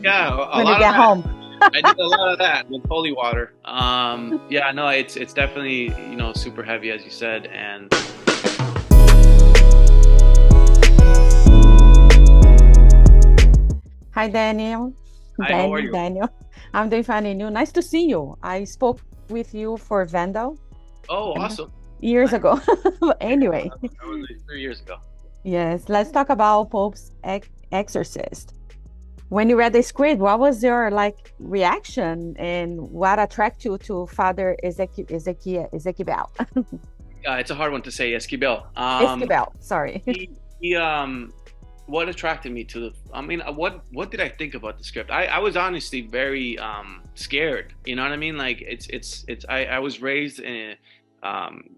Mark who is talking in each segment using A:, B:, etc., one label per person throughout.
A: Yeah, a
B: when you
A: lot of
B: get
A: that.
B: home.
A: I did a lot of that with holy water. Yeah, no, it's definitely super heavy as you said, and
B: Hi, Daniel.
A: hi, how are you?
B: Daniel. I'm doing fine, and you? Nice to see you. I spoke with you for
A: Oh,
B: Vandal
A: awesome.
B: years
A: Nice.
B: ago.
A: Yeah,
B: Anyway,
A: that was like 3 years ago.
B: yes, let's talk about Pope's Exorcist. When you read the script, what was your reaction, and what attracted you to Father Ezekiel?
A: It's a hard one to say, Esquivel.
B: Esquivel, sorry.
A: He what attracted me to the? I mean, what did I think about the script? I was honestly very scared. You know what I mean? Like it's I was raised in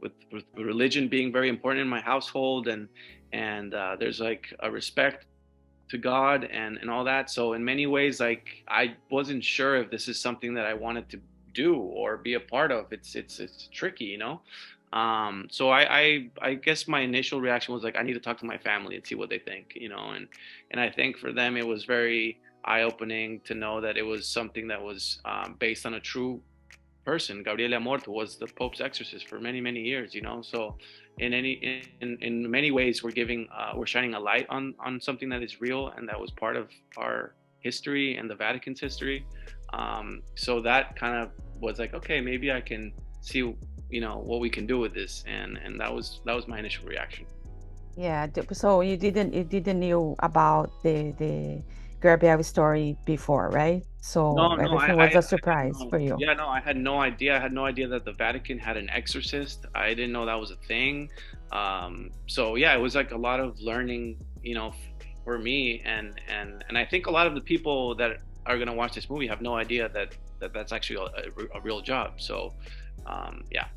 A: with religion being very important in my household, and there's like a respect to God and all that. So in many ways, like I wasn't sure if this is something that I wanted to do or be a part of. It's tricky, you know. So I guess my initial reaction was like I need to talk to my family and see what they think, you know. And I think for them it was very eye opening to know that it was something that was based on a true person. Gabriele Amorth was the Pope's exorcist for many years, you know. So in many ways we're shining a light on something that is real and that was part of our history and the Vatican's history. So that kind of was like, okay, maybe I can see what we can do with this, and that was my initial reaction.
B: Yeah, so you didn't knew about the Gabrielle story before, right? So
A: No, no,
B: everything
A: I
B: was a
A: had
B: surprise
A: no,
B: for you.
A: yeah, no, I had no idea. I had no idea that the Vatican had an exorcist. I didn't know that was a thing. So yeah, it was like a lot of learning, for me, and I think a lot of the people that are gonna watch this movie have no idea that's actually a real job. So, yeah,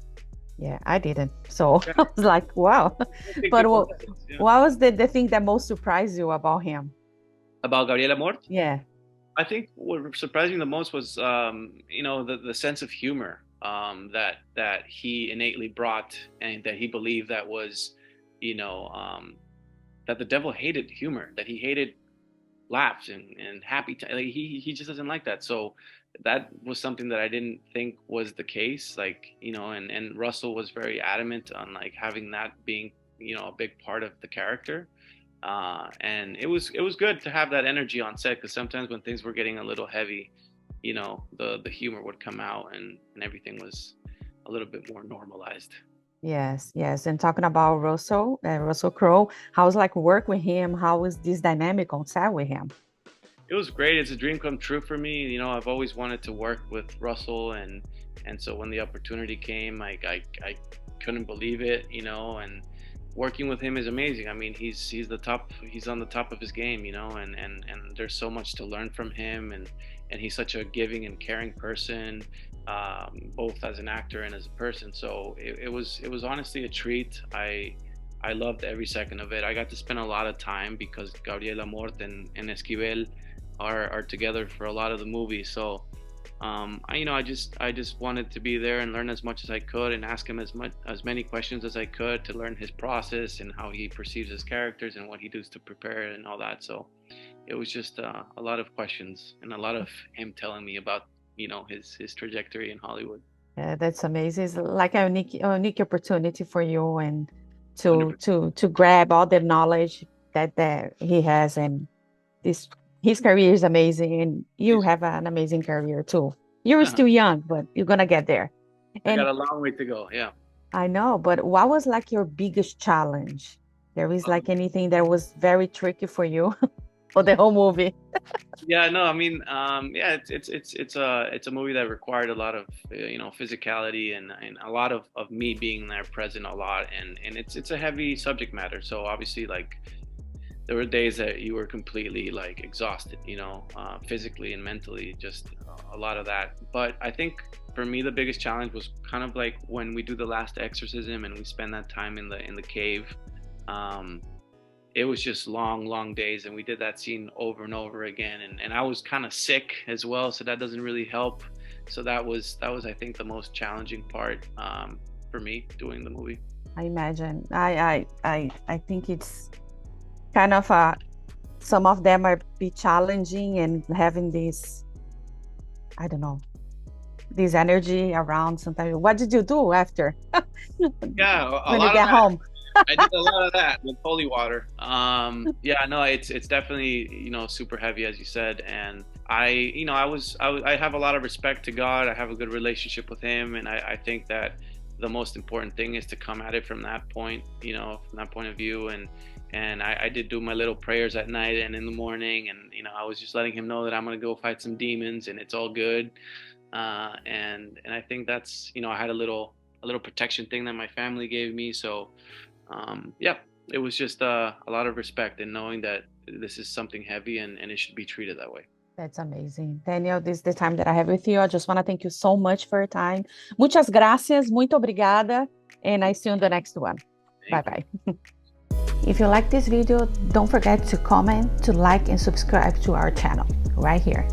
B: Yeah, I didn't. So
A: yeah,
B: I was like, wow.
A: I don't think
B: But
A: people
B: what
A: know this, yeah.
B: what was the thing that most surprised you about him?
A: About Gabriela Mort.
B: Yeah.
A: I think what surprised me the most was, the sense of humor that he innately brought, and that he believed that was, you know, that the devil hated humor, that he hated laughs and happy. Like he just doesn't like that. So that was something that I didn't think was the case. Like and Russell was very adamant on like having that being a big part of the character. And it was good to have that energy on set because sometimes when things were getting a little heavy, the humor would come out and everything was a little bit more normalized.
B: Yes, yes. And talking about Russell Crowe, how's like work with him? How was this dynamic on set with him?
A: It was great. It's a dream come true for me. I've always wanted to work with Russell, and so when the opportunity came, I couldn't believe it. And working with him is amazing. I mean, he's the top. He's on the top of his game. And there's so much to learn from him, and he's such a giving and caring person, both as an actor and as a person. So it was honestly a treat. I loved every second of it. I got to spend a lot of time because Gabriel Amort and Esquivel are together for a lot of the movie. So I just wanted to be there and learn as much as I could and ask him as many questions as I could to learn his process and how he perceives his characters and what he does to prepare and all that. So it was just a lot of questions and a lot of him telling me about his trajectory in Hollywood.
B: Yeah, that's amazing. It's like a unique opportunity for you and to
A: 100%.
B: to to grab all the knowledge that he has, and this his career is amazing, and you
A: He's,
B: have an amazing career too. You're
A: uh
B: still young, but you're gonna get there.
A: I
B: And
A: got a long way to go. Yeah.
B: I know, but what was like your biggest challenge? There is
A: Um,
B: like anything that was very tricky for you for the whole movie?
A: Yeah, no, I mean, yeah, it's a movie that required a lot of physicality and a lot of me being there present a lot, and it's a heavy subject matter. So obviously, like there were days that you were completely like exhausted, physically and mentally, just a lot of that. But I think for me the biggest challenge was kind of like when we do the last exorcism and we spend that time in the cave. Um, it was just long days, and we did that scene over and over again, and I was kind of sick as well, so that doesn't really help. So that was I think the most challenging part, for me doing the movie.
B: I imagine. I think it's kind of a some of them might be challenging and having this, I don't know, this energy around sometimes. What did you do after?
A: Yeah,
B: when you get home?
A: I did a lot of that with holy water. Yeah, no, it's definitely, super heavy, as you said. And I have a lot of respect to God. I have a good relationship with him. And I think that the most important thing is to come at it from that point, from that point of view. And I did do my little prayers at night and in the morning. And, I was just letting him know that I'm going to go fight some demons and it's all good. And I think that's, I had a little protection thing that my family gave me. So, yeah, it was just a lot of respect and knowing that this is something heavy and it should be treated that way.
B: That's amazing. Daniel, this is the time that I have with you. I just want to thank you so much for your time. Muchas gracias, muito obrigada, and I see you on the next one. Bye-bye. If you like this video, don't forget to comment, to like, and subscribe to our channel right here.